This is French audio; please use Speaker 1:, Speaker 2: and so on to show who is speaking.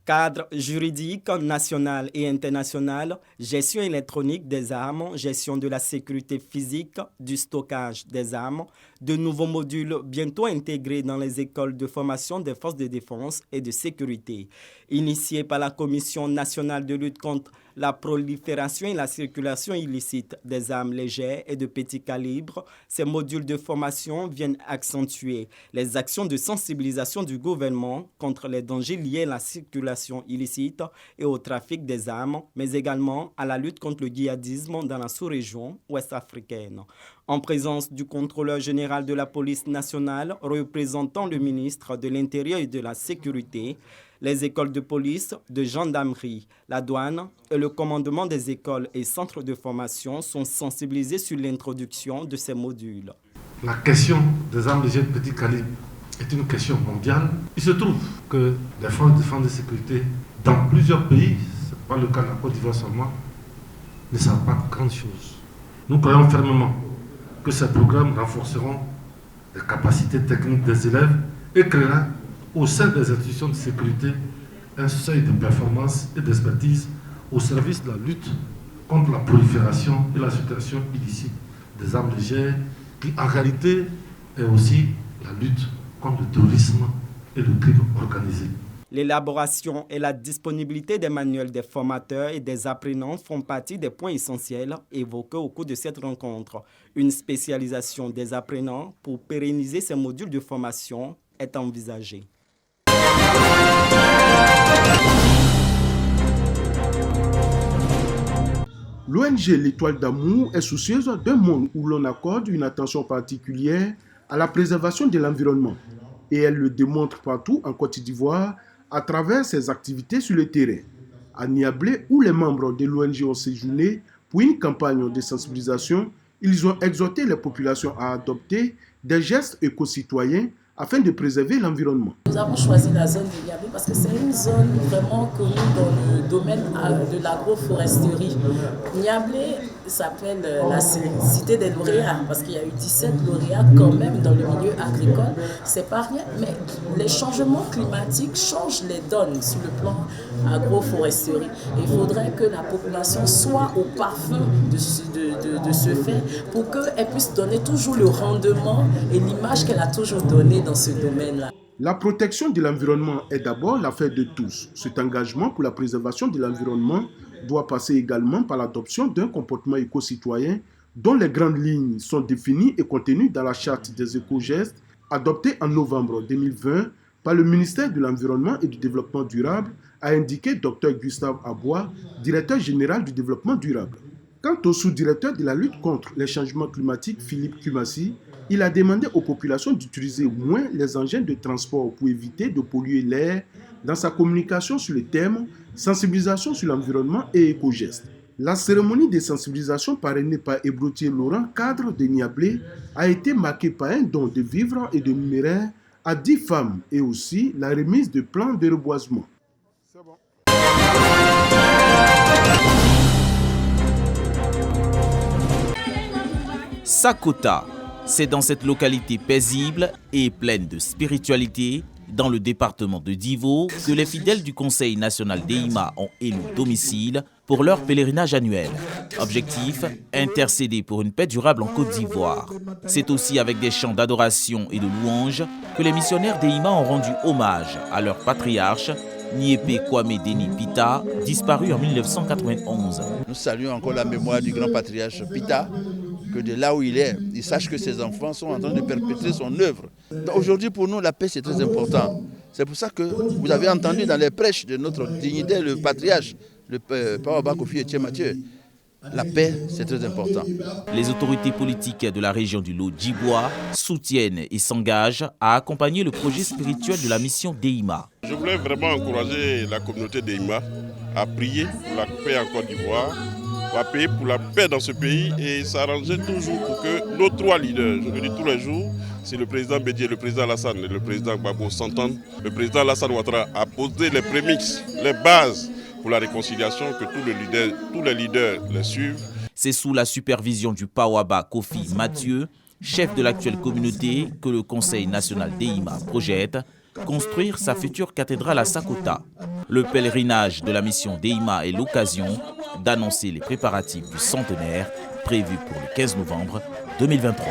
Speaker 1: Cadre juridique national et international, gestion électronique des armes, gestion de la sécurité physique, du stockage des armes, de nouveaux modules bientôt intégrés dans les écoles de formation des forces de défense et de sécurité. Initié par la Commission nationale de lutte contre la prolifération et la circulation illicite des armes légères et de petit calibre, ces modules de formation viennent accentuer les actions de sensibilisation du gouvernement contre les dangers liés à la circulation illicite et au trafic des armes, mais également à la lutte contre le djihadisme dans la sous-région ouest-africaine. En présence du contrôleur général de la police nationale représentant le ministre de l'Intérieur et de la Sécurité, les écoles de police, de gendarmerie, la douane et le commandement des écoles et centres de formation sont sensibilisés sur l'introduction de ces modules.
Speaker 2: La question des armes légères de petit calibre est une question mondiale. Il se trouve que les forces de défense et de sécurité dans plusieurs pays, ce n'est pas le cas de la Côte d'Ivoire seulement, ne savent pas grand chose. Nous croyons fermement que ces programmes renforceront les capacités techniques des élèves et créeront au sein des institutions de sécurité un seuil de performance et d'expertise au service de la lutte contre la prolifération et la circulation illicite des armes légères, qui en réalité est aussi la lutte contre le terrorisme et le crime organisé.
Speaker 1: L'élaboration et la disponibilité des manuels des formateurs et des apprenants font partie des points essentiels évoqués au cours de cette rencontre. Une spécialisation des apprenants pour pérenniser ces modules de formation est envisagée.
Speaker 3: L'ONG L'Étoile d'Amour est soucieuse d'un monde où l'on accorde une attention particulière à la préservation de l'environnement. Et elle le démontre partout en Côte d'Ivoire à travers ses activités sur le terrain. À Niablé, où les membres de l'ONG ont séjourné pour une campagne de sensibilisation, ils ont exhorté les populations à adopter des gestes éco-citoyens afin de préserver l'environnement.
Speaker 4: Nous avons choisi la zone de Niablé parce que c'est une zone vraiment connue dans le domaine de l'agroforesterie. Niablé s'appelle la cité des lauréats parce qu'il y a eu 17 lauréats quand même dans le milieu agricole. C'est pas rien, mais les changements climatiques changent les donnes sur le plan agroforesterie. Il faudrait que la population soit au parfum de ce fait pour qu'elle puisse donner toujours le rendement et l'image qu'elle a toujours donnée dans ce domaine-là.
Speaker 3: La protection de l'environnement est d'abord l'affaire de tous. Cet engagement pour la préservation de l'environnement doit passer également par l'adoption d'un comportement éco-citoyen dont les grandes lignes sont définies et contenues dans la charte des éco-gestes adoptée en novembre 2020 par le ministère de l'Environnement et du Développement durable, a indiqué Dr Gustave Abois, directeur général du développement durable. Quant au sous-directeur de la lutte contre les changements climatiques, Philippe Kumassi, il a demandé aux populations d'utiliser moins les engins de transport pour éviter de polluer l'air dans sa communication sur le thème « Sensibilisation sur l'environnement et éco-gestes ». La cérémonie de sensibilisation parrainée par Ebrotier Laurent, cadre de Niablé, a été marquée par un don de vivres et de numéraires à 10 femmes et aussi la remise de plans de reboisement.
Speaker 5: Sakota, c'est dans cette localité paisible et pleine de spiritualité, dans le département de Divo, que les fidèles du Conseil national d'Eima ont élu domicile pour leur pèlerinage annuel. Objectif, intercéder pour une paix durable en Côte d'Ivoire. C'est aussi avec des chants d'adoration et de louange que les missionnaires d'Eima ont rendu hommage à leur patriarche, Niépé Kwame Deni Pita, disparu en 1991.
Speaker 6: Nous saluons encore la mémoire du grand patriarche Pita, que de là où il est, il sache que ses enfants sont en train de perpétrer son œuvre. Aujourd'hui, pour nous, la paix, c'est très important. C'est pour ça que vous avez entendu dans les prêches de notre dignitaire, le patriarche, le Papa Kofi Etienne Mathieu, la paix, c'est très important.
Speaker 5: Les autorités politiques de la région du Lot-Djibois soutiennent et s'engagent à accompagner le projet spirituel de la mission d'Eima.
Speaker 7: Je voulais vraiment encourager la communauté d'Eima à prier pour la paix en Côte d'Ivoire, à payer pour la paix dans ce pays et s'arranger toujours pour que nos trois leaders, je le dis tous les jours, si le président Bédié, le président Alassane et le président Gbagbo s'entendent, le président Alassane Ouattara a posé les prémices, les bases pour la réconciliation, que tous les leaders les suivent.
Speaker 5: C'est sous la supervision du Pawaba Kofi Mathieu, chef de l'actuelle communauté, que le Conseil national d'Eima projette construire sa future cathédrale à Sakota. Le pèlerinage de la mission DEIMA est l'occasion d'annoncer les préparatifs du centenaire prévu pour le 15 novembre 2023.